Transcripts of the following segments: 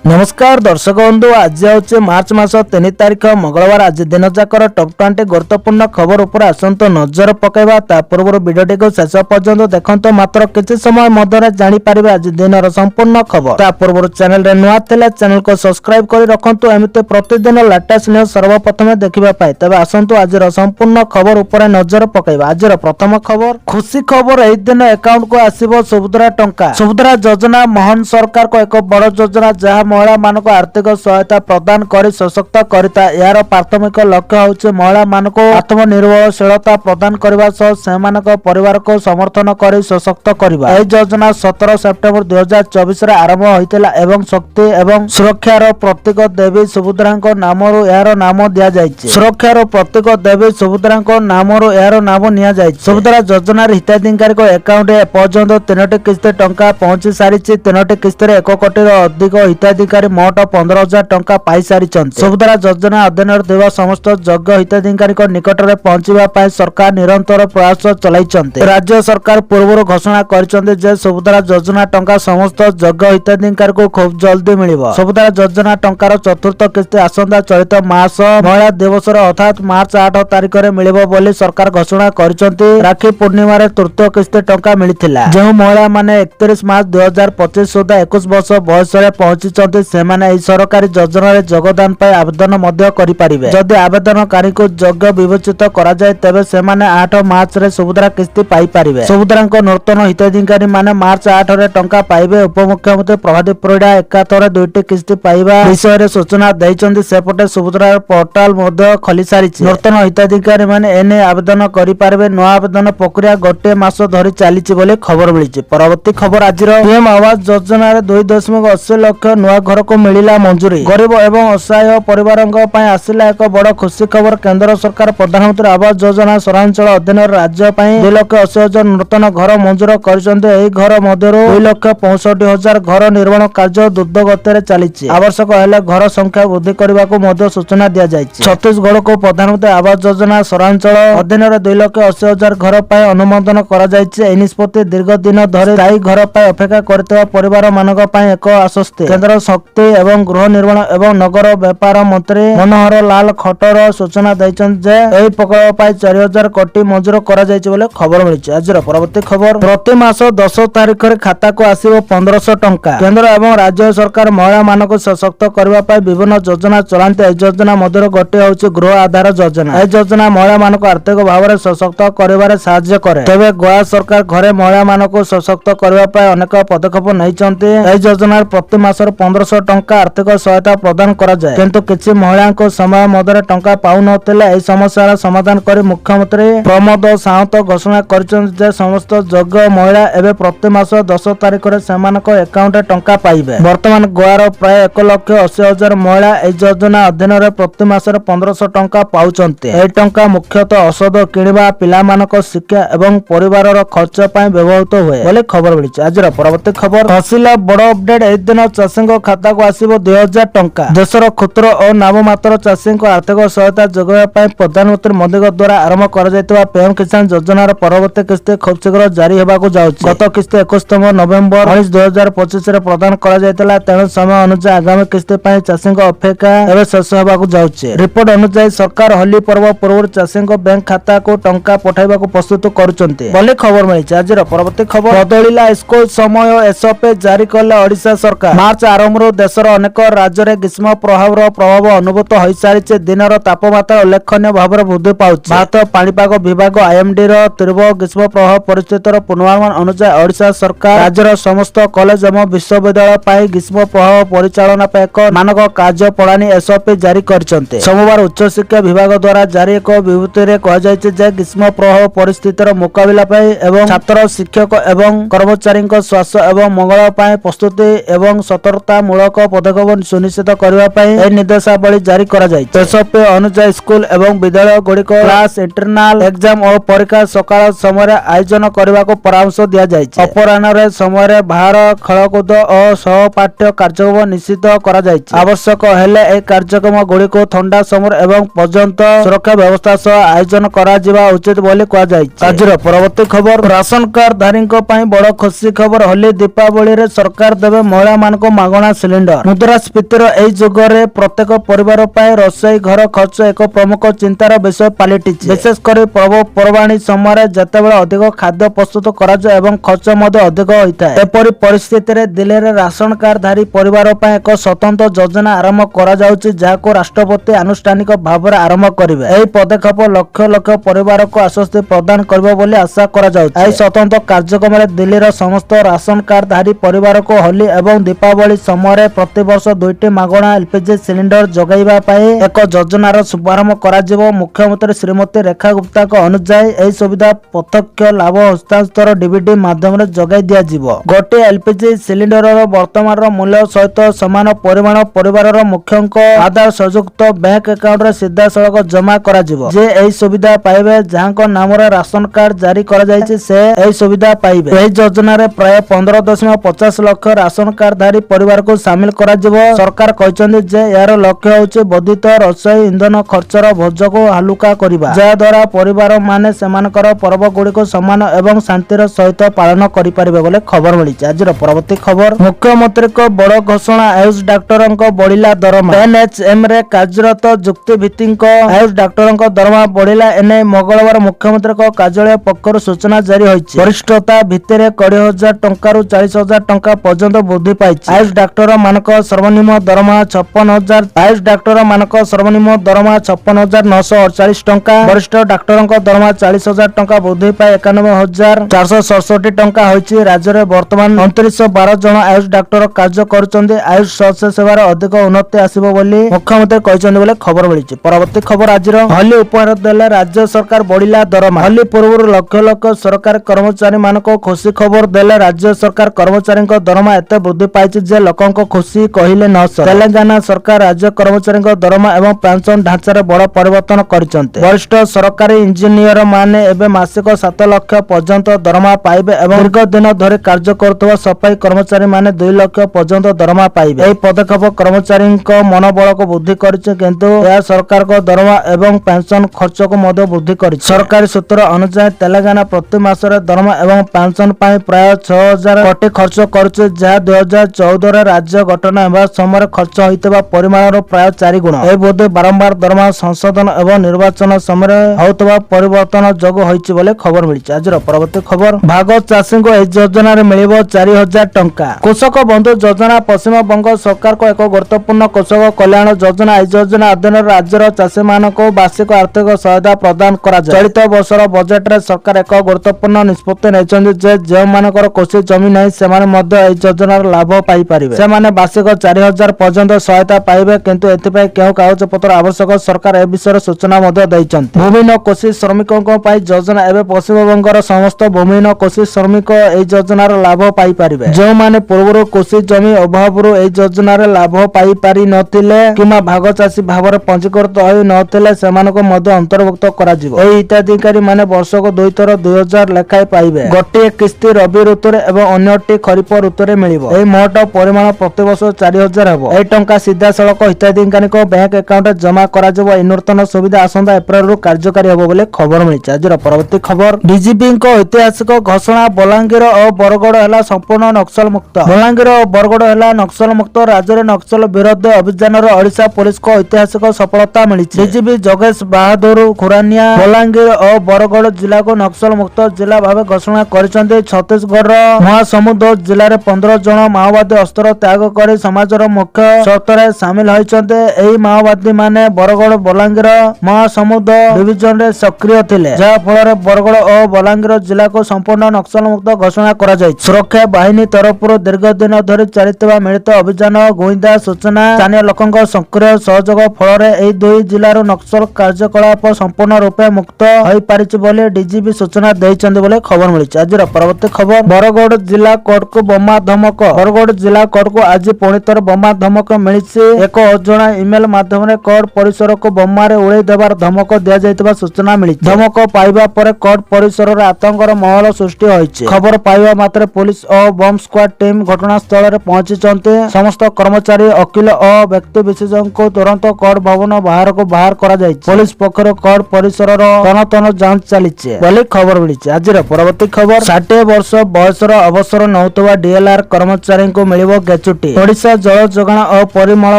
नमस्कार दर्शक बंधु आज हूँ मार्च मास 3 तारिख मंगलवार। आज दिन जाकर टॉप 20 गुरुत्वपूर्ण खबर उपर आसत नजर पकेबा। ता पूर्व वीडियोटी को शेष पर्यंत देखते मात्र किसी समय मध्य जापर आज दिन संपूर्ण खबर। ता पूर्व चैनल रे नुआ थिले चैनल को सब्सक्राइब कर रखु एमती प्रतिदिन लेटेस्ट न्यूज सर्वप्रथम देखा पाए। तबे आसतु आज संपूर्ण खबर उपर नजर पकेबा। आज प्रथम खबर खुशी खबर एक दिन अकाउंट को आसीबो सुभद्रा टंका। सुभद्रा योजना मोहन सरकार को एक बड़ योजना जहां महिला मानक आर्थिक सहायता प्रदान कर सशक्त करता। यार प्राथमिक लक्ष्य होउछि महिला मानक आत्मनिर्भरशीलता प्रदान करबा सह सेमानक परिवार को समर्थन कर सशक्त करबा। एही योजना 17 सेप्टेम्बर 2024 रे आरंभ होइतिला एवं शक्ति एवं सुरक्षार प्रतीक देवी सुभद्राଙ୍କ नामରୁ यार नाम दिया जायछि। सुरक्षार प्रतीक देवी सुभद्राଙ୍କ नामରୁ यार नाम निया जायछि। सुभद्रा योजना हिताधिकारी को अकाउंट पर्यंत 3टी किस्ती टंका पहुंची सारिछि। 3टी किस्ती 1 कोटी अधिक हिताधिकारी मोट 15,000 टंका पाई सारिछन्ति। सुभद्रा योजना अधीन थिबा समस्त योग्य हिताधिकारी निकट में पहुंचवा सरकार निरंतर प्रयास चलाइछन्ति। राज्य सरकार पूर्व घोषणा करिछन्ति जे सुभद्रा योजना टंका समस्त योग्य हिताधिकारी को खूब जल्दी मिलिबो। सुभद्रा योजना टंकार चतुर्थ किस्ती आसंता चलित मास महिला दिवस अर्थात मार्च 8 तारिख में मिलिबो बोली सरकार घोषणा करिछन्ति। राखी पूर्णिमा रे तृतीय किस्ती टंका मिलिथिला। जो महिला माने 31 मार्च 2025 सुधा 21 वर्ष बयस रे पहुंची सेमाने सरकारी योजना रे योगदान पाई आवेदन मध्य करि परिबे। जदि आवेदनकारी को योग्य विवेचित करा जाय तबे सेमाने 8 मार्च रे सुभद्रा किस्ती पाई परिबे। सुभद्राଙ୍କ नूतन हिताधिकारी माने मार्च 8 रे टंका पाइबे। उपमुख्यमंत्री प्रभात परिडा एकाथरे 2टी किस्ती पाइबा विषय रे सूचना दैछन्ति। सेपटे सुभद्रा पोर्टाल मध्य खोली सारिछि। नूतन हिताधिकारी माने एने आवेदन करि परिबे। नया आवेदन प्रक्रिया गोटे मास धरि चालिछि बोले खबर मिलिछि। परवर्ती खबर आजिर पीएम आवास योजना रे 2.80 लाख नया घर को मिलिला मंजूरी। गरीब एवं असहाय परिवारଙ୍କ ପାଇଁ ଆସିଲା ଏକ ବଡ଼ खुशी खबर। केंद्र सरकार प्रधानमंत्री आवास योजना सहरांचल अधीन राज्य ପାଇଁ 2,80,000 नूतन घर मंजूर କରିଛନ୍ତି। ଏହି घर ମଧ୍ୟରୁ 2,65,000 घर निर्माण कार्य द्रुत गतिରେ ଚାଲିଛି। आवश्यक ହେଲେ घर संख्या वृद्धि କରିବାକୁ ମଧ୍ୟ सूचना दिया ଯାଇଛି। छत्तीसगढ़ को प्रधानमंत्री आवास योजना सहरांचल अधीन 2,80,000 घर ପାଇଁ अनुमोदन କରାଯାଇଛି। ଏହି ନିଷ୍ପତ୍ତି ଦୀର୍ଘ ଦିନ ଧରି ସ୍ଥାୟୀ घर ପାଇଁ ଅପେକ୍ଷା କରିଥିବା ପରିବାର ମାନଙ୍କ ପାଇଁ ଏକ ଆଶ୍ୱସ୍ତି। केंद्र शक्ति एवं गृह निर्माण एवं नगर व्यापार मंत्री मनोहर लाल खट्टर सूचना दैछन्ति जे एही प्रकल्प पाई 4,000 कोटी मंजूर करा जायछि बोले खबर मिलिछि। आज परवर्ती खबर प्रति मास 10 तारिख रे खाता को आसीबो 1500 टंका। केंद्र एवं राज्य सरकार महिला मानक सशक्त करबा पाई विभिन्न योजना चलान्ते। एही योजना मध्यर गोटे होछि गृह आधार योजना। एही योजना महिला मानक आर्थिक भाव सशक्त करिबारे सहाय्य करे। तबे गोवा सरकार घरे महिला मानक सशक्त करबा पाई अनेक पदक्षेप नैछन्ति। एही योजना प्रति मास 1500 टंका आर्थिक सहायता प्रदान करा जाय। किंतु किछि महिला को समय मध्य टंका पाउ नथिले। एही समस्यार समाधान करी मुख्यमंत्री प्रमोद सावंत घोषणा करिछन्ति जे समस्त योग्य महिला एबे प्रति मास 10 तारिख रे सेमानक अकाउंट रे टंका पाइबे। वर्तमान गोवार प्राय 1,80,000 महिला एही योजना अधीन रे प्रति मास 1500 टंका पाउछन्ति। एही टंका मुख्यतः औषध किनिबा पिलामानक शिक्षा एवं परिवारर खर्च पय व्यवहृत होय बोले खबर मिलिछि। आज परवर्ती खबर हसिला बड़ अपडेट। एही दिन चाषी खाता को आसीबो 2,000 टंका। देशर क्षुद्र और नाममात्र चाषी आर्थिक सहायता जोगाଇବା ପାଇଁ प्रधानमंत्री मोदी द्वारा आरंभ कर पीएम किसान योजनार परवर्ती किस्ती खूब शीघ्र जारी होगाकू जाउछि। गत किस्ती 21 नवेम्बर 2025 रे प्रदान करा जायतिला। तेणु समय अनुसार आगामी किस्ती ପାଇଁ ଚାଷୀଙ୍କ ଅପେକ୍ଷା ଏବେ ଶେଷ ହେବାକୁ ଯାଉଛି। रिपोर्ट अनुसार सरकार होली पर्व पूर्व ଚାଷୀଙ୍କ बैंक खाता को टंका पठाइबाकू प्रस्तुत करूछन्ति बोली खबर मिलिछि। आज परवर्ती खबर बदलिला स्कूल समय एसओपी जारी कले ओडिशा सरकार। मार्च आरंभ देशर अनेक राज्य में ग्रीष्म प्रभाव अनुभूत हो सारी। दिनर तापमात्रा उल्लेखनीय भाव में वृद्धि पाउछि। भारतीय पाणीपाग विभाग आईएमडी तीव्र ग्रीष्म प्रभाव परिस्थितिर पूर्वानुमान अनुसार ओडिशा सरकार राज्यर समस्त कॉलेज एवं विश्वविद्यालय पर ग्रीष्म प्रभाव परिचालना एक मानक कार्य प्रणाली एसओपी जारी करछन्ते। सोमवार उच्च शिक्षा विभाग द्वारा जारी एक विबृत्ति रे कहा जायछि जे ग्रीष्म प्रभाव परिस्थितिर मुकाबिला एवं छात्र शिक्षक एवं कर्मचारी स्वास्थ्य एवं मंगल प्रस्तुति एवं सतर्कता मूलक पदक्षेप सुनिश्चित करने निर्देशावली जारी करा जायछि। एसओपी अनुसार स्कूल एवं विद्यालय गुड़िक क्लास इंटरनाल एग्जाम और परीक्षा सकाल समय आयोजन करने को परामर्श दिया जायछि। अपराह्न समय बाहर खेलकूद और सहपाठ्य कार्यक्रम निश्चित करा जायछि। आवश्यक हेले ए कार्यक्रम गुड़िक ठंडा समय एवं पर्यंत सुरक्षा व्यवस्था सह आयोजन करा जिबा उचित बोली कहा जायछि। आज परवर्ती खबर राशन कार्ड धारी बड़ खुशी खबर। होली दीपावली रे सरकार देवे महिला मानक मागणा सिलिंडर। मुद्रास्फीतिर एही जुगरे प्रत्येक परिवार पाए रोषेई घर खर्च एक प्रमुख चिंतार विषय पलटिछि। विशेषकर पर्वपर्वाणी समय जेतेबेले अधिक खाद्य प्रस्तुत कराଯାए एवं खर्च मध्य अधिक होइଥାଏ। एपरि परिस्थिति रे दिल्ली रे राशन कार्ड धारी परिवार पाए एक स्वतंत्र योजना आरंभ करा जाउछि, जाहाको राष्ट्रपति आनुष्ठानिक भाव आरंभ करिवे। एही पदक्षेप लक्ष लक्ष परिवार को आश्वस्ति प्रदान करिबो बोली आशा करा जाउछि। एही स्वतंत्र कार्यक्रम रे दिल्ली रो समस्त राशन कार्ड धारी परिवार को होली एवं दीपावली समय प्रतिवर्ष 2टी मागणा एलपीजी सिलिंडर जगाइबा पाई एक योजनार शुभारंभ करा जिवो। मुख्यमंत्री श्रीमती रेखा गुप्ता को अनुसार एही सुविधा प्रत्यक्ष लाभ हस्तांतर डीबीडी माध्यम रे जगाई दिया जिवो। गोटे एलपीजी सिलिंडर वर्तमान मूल्य सहित समान परिमाण परिवार मुख्यक आधार संयुक्त बैंक अकाउंट रे सीधा सड़क जमा करा जिवो। जे एही सुविधा पाइबे जहां नाम राशन कार्ड जारी करा जायछि से एही सुविधा पाइबे। एही योजना रे प्राय 15.50 लाख राशन कार्ड धारी परिवार को शामिल करा जिवो। सरकार कहछन्ति जे यार लक्ष्य होछि वर्धित रोषेई इंधन खर्चर बोझ को हलुका करिबा, जा द्वारा परिवार माने सेमानकर पर्व गुडी को सम्मान एवं शांतिर सहित पालन करि परिबे बोले खबर मिलिछि। आजिर परवर्ती खबर, मुख्यमंत्री को बड़ घोषणा, आयुष डाक्टरन को बढ़िला दरमा। एनएचएम रे कार्यरत जुक्ति भित्तिक आयुष डाक्टरन को दरमा बढ़िला। एने मंगलवार मुख्यमंत्री को कार्यालय पक्षर सूचना जारी होइछि। वरिष्ठता भित्तिरे 20,000 टंका रु 40,000 टंका पर्यंत वृद्धि पाइछि। आयुष डाक्टर मानक सर्वनिम्न दरमा 56,000 आयुष डाक्टर मानक सर्वनिम्न दरमा 56,948 टंका। वरिष्ठ डाक्टरन को दरमा 40,000 टंका वृद्धि पाई 91,467 टंका होइछि। राज्य रे वर्तमान 2912 जन आयुष डाक्टर कार्य करुचंदी। आयुष स्वास्थ्य सेवार अधिक उन्नति आसीबो बोली मुख्यमंत्री कहचंदी बोले खबर मिलिछि। परवर्ती खबर, आजिर होली उपहार देले राज्य सरकार बढ़िला दरमा। होली पूर्व लक्ष लक्ष सरकारी कर्मचारी मानको खुशी खबर देले राज्य सरकार कर्मचारी दरमा एते वृद्धि पाइछि जे लोकंको खुशी कहिले न सरे। तेलंगाना सरकार राज्य कर्मचारी दरमा एवं पेंशन ढांचारे बड़ परिवर्तन करिसंते। वरिष्ठ सरकारी इंजीनियर माने एबे मासिक 7 लाख पर्यंत दरमा पाइबे एवं दीर्घ दिन धरि कार्य करथवा सफाई कर्मचारी माने 2 लाख पर्यंत दरमा पाइबे। एही पदक्षेप कर्मचारी मनोबल को वृद्धि करिछि, किंतु यह सरकार को दरमा एवं पेंशन खर्च को मध्य वृद्धि करिछि। सरकारी सूत्र अनुसार तेलंगाना प्रति मासरे दरमा एवं पेंशन पाई प्राय 6,000 कोटी खर्च करुछि, जहा 2014 रे राज्य गठन हेबा समय खर्च होइतबा परिमाणर प्राय 4 गुण। एही वृद्धि बारंबार दरमा संशोधन एवं निर्वाचन समय होइतबा परिवर्तन जोग होइछि बोले खबर मिलिछि। आजिर परवर्ती खबर, भाग चाषी को एही योजना रे मिलिबो 4,000 टंका। कृषक बंधु योजना पश्चिम बंग सरकार को एक गुरुत्वपूर्ण कृषक कल्याण योजना। एही योजना अधीन राज्यर चाषी मानको वार्षिक आर्थिक सहायता प्रदान करा जाय। चलित वर्षर बजेट रे सरकार एक गुरुत्वपूर्ण निष्पत्ति नेछन्ति जे जे मानकर कृषि जमी नै सेमाने मध्य एही योजनार लाभ पाई परिबे। सेमाने वार्षिक 4,000 पर्यंत सहायता पाइबे, किंतु एथिपाई केउ कागज पत्र आवश्यक सरकार ए विषय सूचना मध्य दैछन्ति। भूमिहीन कृषि श्रमिकक पाई योजना एबे पश्चिम बंगर समस्त भूमिहीन कृषि श्रमिक एही योजनार लाभ पाई परिबे। जे माने पूर्वरो कृषि जमी अभावरो एही योजनार लाभ पाई पारि नथिले किमा भाग चाषी भाବରେ पंजीकृत होई नथिले सेमानको मध्य अंतर्भुक्त करा जिवो। एही हिताधिकारी माने वर्षको 2 थर 2,000 लेखाय पाइबे। गोटे किस्ती रबी ऋतुरे एवं अन्यटी खरीफ ऋतुरे मिलिबो। एही मोट परिमाण प्रति वर्ष 4,000 हेबो। एही टंका सीधा सड़क हिताधिकारीक बैंक अकाउंट जमा करा जिवो। एही नूतन सुविधा आसंता एप्रिल रु कार्यकारी हेबो बोले खबर मिलिछि। आजिर परवर्ती खबर, डीजीपी को ऐतिहासिक घोषणा, बलांगीर और बरगड़ हैला संपूर्ण नक्सल मुक्त। बलांगीर और बरगड़ हैला नक्सल मुक्त। राज्य रे नक्सल विरोधी अभियान रो ओडिशा पुलिस को ऐतिहासिक सफलता मिलिछि। डीजीपी जोगेश बहादुर खुरानिया बलांगीर और बरगड़ जिला को नक्सल मुक्त जिला भाव घोषणा करिसंते। छत्तीसगढ़ महासमुंद जिले में 15 जन माओवादी अस्त्र त्याग कर समाजर मुख्य स्रोतरे सामिल होइचंते। एही माओवादी माने बरगड़ बलांगीर महासमुंद डिविजन रे सक्रिय थिले, जहा फल बरगड़ और बलांगीर जिला को संपूर्ण नक्सल मुक्त घोषणा करा जाय। सुरक्षा बाहिनी तरफ दीर्घ दिन धरी चलितबा मिलित अभियान गोइंदा सूचना स्थानीय लोकंक सक्रिय सहयोग फल एही 2 जिलार नक्सल कार्यकलाप संपूर्ण रूपे मुक्त होई पारिछि बोले डीजीपी सूचना दैछन्ते बोले खबर मिलिछि। आजिर परवर्ती खबर, बरगड़ जिला कोर्ट को बोमा धमक। बरगड़ जिला कोर्ट को आज पुणितर बोमा धमक मिलिछि। एक अजଣା इमेल माध्यम रे कोर्ट परिसर को बोमा रे उड़ाई देबार धमक दिया जायतिबा सूचना मिलिछि। धमक पाइबा पर कोर्ट परिसर रे आतंकर माहौल सृष्टि होइछि। खबर पाइबा मात्र पुलिस और बम स्क्वाड टीम घटनास्थल रे पहुंचिचन्ते। समस्त कर्मचारी, वकील और व्यक्ति विशेषज्ञ को तुरंत कोर्ट भवन बाहर को बाहर करा जायछि। पुलिस पक्षर कोर्ट परिसर रो तन जांच चलिछि बोली खबर मिलिछि। आजिर परवर्ती खबर, 60 वर्ष बयसर अवसर नौतबा डीएलआर कर्मचारी को मिलिबो ଗେଚୁଟି। ଓଡ଼ିଶା ଜଳ ଯୋଗାଣ ଓ ପରିମଳ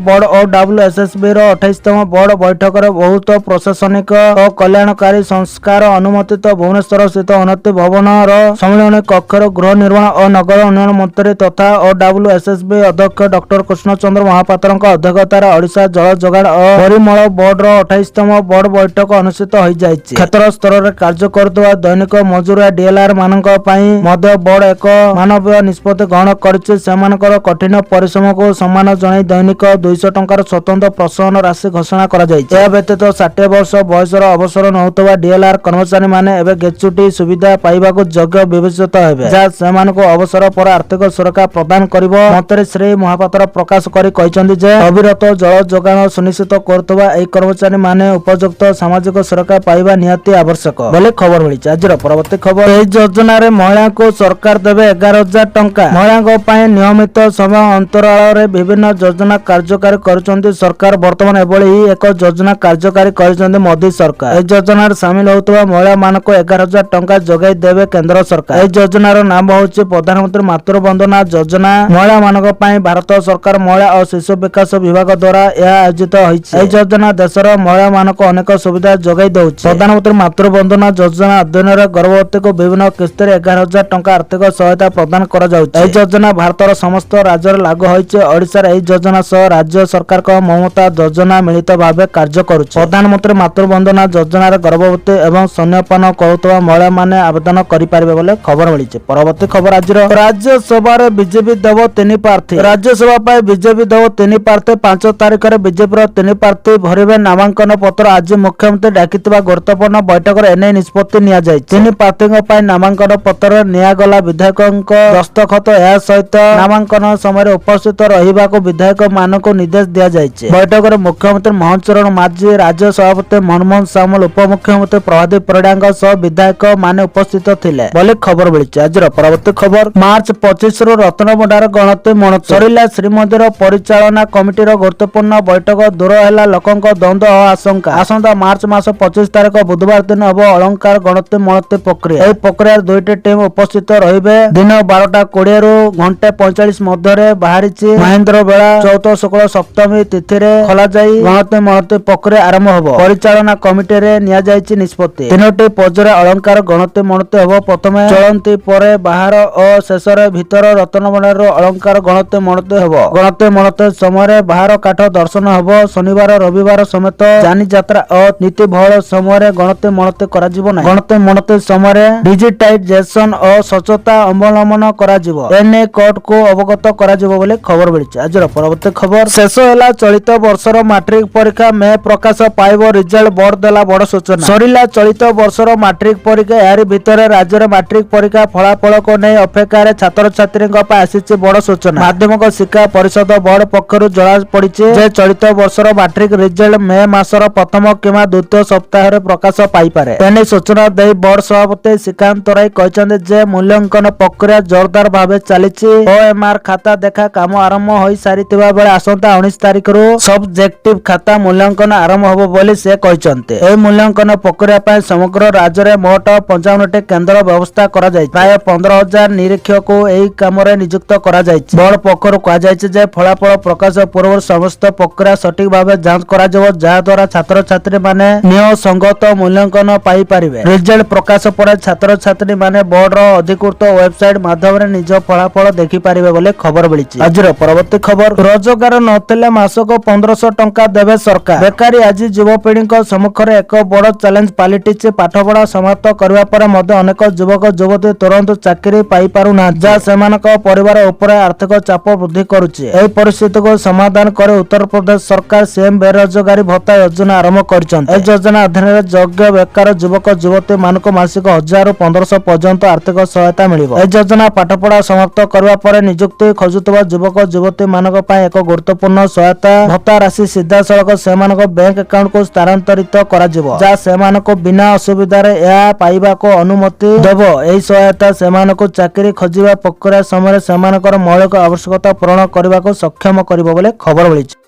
ବୋର୍ଡ ଓ WSSB ର 28ତମ ବୋର୍ଡ ବୈଠକରେ ବହୁତ ପ୍ରଶାସନିକ ଓ କଲ୍ୟାଣକାରୀ ସଂସ୍କାର ଅନୁମୋଦିତ। ଭୁବନେଶ୍ୱର ସ୍ଥିତ ଉନ୍ନତି ଭବନର ସମ୍ମିଳନୀ କକ୍ଷରେ ଗୃହ ନିର୍ମାଣ ଓ ନଗର ଉନ୍ନୟନ ମନ୍ତ୍ରୀ ତଥା WSSB ଅଧ୍ୟକ୍ଷ ଡକ୍ଟର କୃଷ୍ଣଚନ୍ଦ୍ର ମହାପାତ୍ରଙ୍କ ଅଧ୍ୟକ୍ଷତାରେ ଓଡ଼ିଶା ଜଳ ଯୋଗାଣ ଓ ପରିମଳ ବୋର୍ଡର 28ତମ ବୋର୍ଡ ବୈଠକ ଅନୁଷ୍ଠିତ ହୋଇଯାଇଛି। କ୍ଷେତ୍ର ସ୍ତରରେ କାର୍ଯ୍ୟ କରୁଥିବା ଦୈନିକ ମଜୁରିଆ DLR ମାନଙ୍କ ପାଇଁ ମଧ୍ୟ ବୋର୍ଡ ଏକ ମାନବୀୟ ନିଷ୍ପତ୍ତି ଗ୍ରହଣ କରିଛି। ସେମାନଙ୍କର କଠିନ ପରିଶ୍ରମକୁ ସମ୍ମାନ ଜଣାଇ ଦୈନିକ 200 ଟଙ୍କାର ସ୍ୱତନ୍ତ୍ର ପ୍ରୋତ୍ସାହନ ରାଶି ଘୋଷଣା କରାଯାଇଛି। ଏହା ବ୍ୟତୀତ 60 ବର୍ଷ ବୟସର ଅବସର ନେଉଥିବା DLR କର୍ମଚାରୀମାନେ ଏବେ ଗେଚୁଟି ସୁବିଧା ପାଇବାକୁ ଯୋଗ୍ୟ ବିବେଚିତ ହେବେ, ଯାହା ସେମାନଙ୍କୁ ଅବସର ପରେ ଆର୍ଥିକ ସୁରକ୍ଷା ପ୍ରଦାନ କରିବ। ମନ୍ତ୍ରୀ ଶ୍ରୀ ମହାପାତ୍ର ପ୍ରକାଶ କରି କହିଛନ୍ତି ଯେ ଅବିରତ ଜଳ ଯୋଗାଣ ସୁନିଶ୍ଚିତ କରୁଥିବା ଏହି କର୍ମଚାରୀମାନେ ଉପଯୁକ୍ତ ସାମାଜିକ ସୁରକ୍ଷା ପାଇବା ନିହାତି ଆବଶ୍ୟକ ବୋଲି ଖବର ମିଳିଛି। ଆଜିର ପରବର୍ତ୍ତୀ ଖବର, ଏହି ଯୋଜନାରେ ମହିଳାଙ୍କୁ ସରକାର ଦେବେ 11,000 ଟଙ୍କା। ମହିଳାଙ୍କ ପାଇଁ ନିୟମିତ ସମୟ ଅନ୍ତରାଳରେ ବିଭିନ୍ନ ଯୋଜନା କାର୍ଯ୍ୟକାରୀ କରୁଛନ୍ତି ସରକାର। ବର୍ତ୍ତମାନ ଏଭଳି ଏକ ଯୋଜନା କାର୍ଯ୍ୟକାରୀ କରିଛନ୍ତି ମୋଦି ସରକାର। ଏହି ଯୋଜନାରେ ସାମିଲ ହେଉଥିବା ମହିଳାମାନଙ୍କୁ 11,000 ଟଙ୍କା ଯୋଗାଇ ଦେବେ କେନ୍ଦ୍ର ସରକାର। ଏହି ଯୋଜନାର ନାମ ହେଉଛି ପ୍ରଧାନମନ୍ତ୍ରୀ ମାତୃବନ୍ଦନା ଯୋଜନା। ମହିଳାମାନଙ୍କ ପାଇଁ ଭାରତ ସରକାର ମହିଳା ଓ ଶିଶୁ ବିକାଶ ବିଭାଗ ଦ୍ୱାରା ଏହା ଆୟୋଜିତ ହୋଇଛି। ଏହି ଯୋଜନା ଦେଶର ମହିଳାମାନଙ୍କୁ ଅନେକ ସୁବିଧା ଯୋଗାଇ ଦେଉଛି। ପ୍ରଧାନମନ୍ତ୍ରୀ ମାତୃବନ୍ଦନା ଯୋଜନା ଅଧୀନରେ ଗର୍ଭବତୀଙ୍କୁ ବିଭିନ୍ନ କିସ୍ତିରେ 11,000 ଟଙ୍କା ଆର୍ଥିକ ସହାୟତା ପ୍ରଦାନ କରାଯାଉଛି। ଏହି ଯୋଜନା ଭାରତର ସମସ୍ତ ରାଜ୍ୟରେ ଲାଗୁ ହୋଇଛି। ଓଡ଼ିଶାରେ ଏହି ଯୋଜନା ସହ ରାଜ୍ୟ ସରକାରଙ୍କ ମମତା ଯୋଜନା ମିଳିତ ଭାବେ କାର୍ଯ୍ୟ କରୁଛି। ପ୍ରଧାନମନ୍ତ୍ରୀ ମାତୃବନ୍ଦନା ଯୋଜନାରେ ଗର୍ଭବତୀ ଏବଂ ସ୍ତନ୍ୟପାନ କରୁଥିବା ମହିଳାମାନେ ଆବେଦନ କରିପାରିବେ ବୋଲି ଖବର ମିଳିଛି। ପରବର୍ତ୍ତୀ ଖବର, ଆଜିର ରାଜ୍ୟସଭାରେ ବିଜେପି ଦେବ 3 ପ୍ରାର୍ଥୀ। ରାଜ୍ୟସଭା ପାଇଁ ବିଜେପି ଦେବ 3 ପ୍ରାର୍ଥୀ। 5 ତାରିଖରେ ବିଜେପିର 3 ପ୍ରାର୍ଥୀ ଭରିବେ ନାମାଙ୍କନ ପତ୍ର। ଆଜି ମୁଖ୍ୟମନ୍ତ୍ରୀ ଡାକିଥିବା ଗୁରୁତ୍ୱପୂର୍ଣ୍ଣ ବୈଠକରେ ଏନେଇ ନିଷ୍ପତ୍ତି ନିଆଯାଇଛି। 3 ପ୍ରାର୍ଥୀଙ୍କ ପାଇଁ ନାମାଙ୍କନ ପତ୍ରରେ ନିଆଗଲା ବିଧାୟକଙ୍କ ଦସ୍ତଖତ। ଏହା ସହିତ ନାମାଙ୍କନ ସମୟରେ ଉପସ୍ଥିତ ରହିବାକୁ ବିଧାୟକ ମାନଙ୍କୁ ନିର୍ଦ୍ଦେଶ ଦିଆଯାଇଛି। ବୈଠକରେ ମୁଖ୍ୟମନ୍ତ୍ରୀ ମୋହନ ଚରଣ ମାଝୀ, ରାଜ୍ୟ ସଭାପତି ମନମୋହନ ସାମଲ, ଉପମୁଖ୍ୟମନ୍ତ୍ରୀ ପ୍ରଦୀପ ପରିଡ଼ାଙ୍କ ସହ ବିଧାୟକ ମାନେ ଉପସ୍ଥିତ ଥିଲେ ବୋଲି ଖବର ମିଳିଛି। ଆଜିର ପରବର୍ତ୍ତୀ ଖବର, ମାର୍ଚ୍ଚ 25ରୁ ରତ୍ନଭଣ୍ଡାର ଗଣତି ମଣତି ସରିଲା। ଶ୍ରୀମନ୍ଦିର ପରିଚାଳନା କମିଟିର ଗୁରୁତ୍ୱପୂର୍ଣ୍ଣ ବୈଠକ, ଦୂର ହେଲା ଲୋକଙ୍କ ଦ୍ୱନ୍ଦ୍ୱ ଓ ଆଶଙ୍କା। ଆସନ୍ତା ମାର୍ଚ୍ଚ ମାସ 25 ତାରିଖ ବୁଧବାର ଦିନ ହେବ ଅଳଙ୍କାର ଗଣତି ମଣତି ପ୍ରକ୍ରିୟା। ଏହି ପ୍ରକ୍ରିୟାରେ 2ଟି ଟିମ୍ ଉପସ୍ଥିତ ରହିବେ। ଦିନ 12:20ରୁ 1:45 ମଧ୍ୟରେ ବାହାରିଛି। ମହେନ୍ଦ୍ର ବେଳା ଚୌଥ ଶୁକ୍ଳ ସପ୍ତମୀ ତିଥିରେ ଖୋଲାଯାଇ ଗଣତି ମଣତି ପ୍ରକ୍ରିୟା ଆରମ୍ଭ ହେବ। ପରିଚାଳନା କମିଟିରେ ନିଆଯାଇଛି ନିଷ୍ପତ୍ତି। 3ଟି ପର୍ଯ୍ୟାୟରେ ଅଳଙ୍କାର ଗଣତି ମଣତି ହେବ। ପ୍ରଥମେ ଚଳନ୍ତି, ପରେ ବାହାର ଓ ଶେଷରେ ଭିତର ରତ୍ନଭଣ୍ଡାରରୁ ଅଳଙ୍କାର ଗଣତି ମଣତି ହେବ। ଗଣତି ମଣତି ସମୟରେ ବାହାର କାଠ ଦର୍ଶନ ହେବ। ଶନିବାର ରବିବାର ସମେତ ଯାନିଯାତ୍ରା ଓ ନୀତି ଭୋଳ ସମୟରେ ଗଣତି ମଣତି କରାଯିବ ନାହିଁ। ଗଣତି ମଣତି ସମୟରେ ଡିଜିଟାଇଜେସନ ଓ ସ୍ୱଚ୍ଛତା ଅବଲମ୍ବନ କରାଯିବ। ଏନେଇ କୋର୍ଟକୁ ଅବଗତ କରାଯିବ ବୋଲି ଖବର ମିଳିଛି। ଆଜିର ପରବର୍ତ୍ତୀ ଖବର, ଶେଷ ହେଲା ଚଳିତ ବର୍ଷର ମାଟ୍ରିକ ପରୀକ୍ଷା। ମେ ପ୍ରକାଶ ପାଇବ ରେଜଲ୍ଟ, ବୋର୍ଡ ଦେଲା ବଡ଼ ସୂଚନା। ସରିଲା ଚଳିତ ବର୍ଷର ମାଟ୍ରିକ ପରୀକ୍ଷା। ଏହାରି ଭିତରେ ରାଜ୍ୟରେ ମାଟ୍ରିକ ପରୀକ୍ଷା ଫଳାଫଳକୁ ନେଇ ଅପେକ୍ଷାରେ ଛାତ୍ରଛାତ୍ରୀଙ୍କ ପାଇଁ ଆସିଛି ବଡ଼ ସୂଚନା। ମାଧ୍ୟମିକ ଶିକ୍ଷା ପରିଷଦ ବୋର୍ଡ ପକ୍ଷରୁ ଜଣାପଡ଼ିଛି ଯେ ଚଳିତ ବର୍ଷର ମାଟ୍ରିକ ରେଜଲ୍ଟ ମେ ମାସର ପ୍ରଥମ କିମ୍ବା ଦ୍ୱିତୀୟ ସପ୍ତାହରେ ପ୍ରକାଶ ପାଇପାରେ। ଏନେଇ ସୂଚନା ଦେଇ ବୋର୍ଡ ସଭାପତି ଶ୍ରୀକାନ୍ତ ରାୟ କହିଛନ୍ତି ଯେ ମୂଲ୍ୟାଙ୍କନ ପ୍ରକ୍ରିୟା ଜୋରଦାର ଭାବେ ଚାଲିଛି। OMR ଖାତା ଦେଖା କାମ ଆରମ୍ଭ ହୋଇସାରିଥିବା ବେଳେ ଆସନ୍ତା 19 ତାରିଖରୁ ସବଜେକ୍ଟିଭ ଖାତା ମୂଲ୍ୟାଙ୍କନ ଆରମ୍ଭ ହେବ ବୋଲି ସେ କହିଛନ୍ତି। ଏହି ମୂଲ୍ୟାଙ୍କନ ପ୍ରକ୍ରିୟା ପାଇଁ ସମଗ୍ର ରାଜ୍ୟରେ ମୋଟ 55ଟି କେନ୍ଦ୍ର ବ୍ୟବସ୍ଥା କରାଯାଇଛି। ପ୍ରାୟ 15,000 ନିରୀକ୍ଷକଙ୍କୁ ଏହି କାମରେ ନିଯୁକ୍ତ କରାଯାଇଛି। ବୋର୍ଡ ପକ୍ଷରୁ କୁହାଯାଇଛି ଯେ ଫଳାଫଳ ପ୍ରକାଶ ପୂର୍ବରୁ ସମସ୍ତ ପ୍ରକ୍ରିୟା ସଠିକ ଭାବେ ଯାଞ୍ଚ କରାଯିବ, ଯାହାଦ୍ୱାରା ଛାତ୍ରଛାତ୍ରୀମାନେ ନିୟମସଙ୍ଗତ ମୂଲ୍ୟାଙ୍କନ ପାଇପାରିବେ। ରେଜଲ୍ଟ ପ୍ରକାଶ ପରେ ଛାତ୍ରଛାତ୍ରୀମାନେ ବୋର୍ଡର ଅଧିକୃତ ୱେବସାଇଟ ମାଧ୍ୟମରେ ନିଜ ଫଳାଫଳ ଦେଖିପାରିବେ ବୋଲି ଖବର ମିଳିଛି। ଆଜିର ପରବର୍ତ୍ତୀ ଖବର, ରୋଜଗାର ନଥିଲେ ମାସକୁ 1,500 ଟଙ୍କା ଦେବେ ସରକାର। ବେକାରୀ ଆଜି ଯୁବପିଢ଼ିଙ୍କ ସମ୍ମୁଖରେ ଏକ ବଡ଼ ଚ୍ୟାଲେଞ୍ଜ ପାଲଟିଛି। ପାଠପଢ଼ା ସମାପ୍ତ କରିବା ପରେ ମଧ୍ୟ ଅନେକ ଯୁବକ ଯୁବତୀ ତୁରନ୍ତ ଚାକିରି ପାଇପାରୁନାହାନ୍ତି, ଯାହା ସେମାନଙ୍କ ପରିବାର ଉପରେ ଆର୍ଥିକ ଚାପ ବୃଦ୍ଧି କରୁଛି। ଏହି ପରିସ୍ଥିତିକୁ ସମାଧାନ କରି ଉତ୍ତରପ୍ରଦେଶ ସରକାର ସିଏମ ବେରୋଜଗାରୀ ଭତ୍ତା ଯୋଜନା ଆରମ୍ଭ କରିଛନ୍ତି। ଏହି ଯୋଜନା ଅଧୀନରେ ଯୋଗ୍ୟ ବେକାର ଯୁବକ ଯୁବତୀ ମାନଙ୍କୁ ମାସିକ 1,000ରୁ 1,500 ପର୍ଯ୍ୟନ୍ତ ଆର୍ଥିକ ସହାୟତା ମିଳିବ। ଏହି ଯୋଜନା ପାଠପଢ଼ା ସମାପ୍ତ କରିବା ପରେ ନିଯୁକ୍ତି ଖୋଜୁଥିବା ଯୁବକ ଯୁବତୀ ମାନଙ୍କ ପାଇଁ ଏକ ଗୁରୁତ୍ୱପୂର୍ଣ୍ଣ ସହାୟତା। ଭତ୍ତା ରାଶି ସିଧାସଳଖ ସେମାନଙ୍କ ବ୍ୟାଙ୍କ ଆକାଉଣ୍ଟକୁ ସ୍ଥାନାନ୍ତରିତ କରାଯିବ, ଯାହା ସେମାନଙ୍କୁ ବିନା ଅସୁବିଧାରେ ଏହା ପାଇବାକୁ ଅନୁମତି ଦେବ। ଏହି ସହାୟତା ସେମାନଙ୍କୁ ଚାକିରି ଖୋଜିବା ପ୍ରକ୍ରିୟା ସମୟରେ ସେମାନଙ୍କର ମୌଳିକ ଆବଶ୍ୟକତା ପୂରଣ କରିବାକୁ ସକ୍ଷମ କରିବ ବୋଲି ଖବର ମିଳିଛି।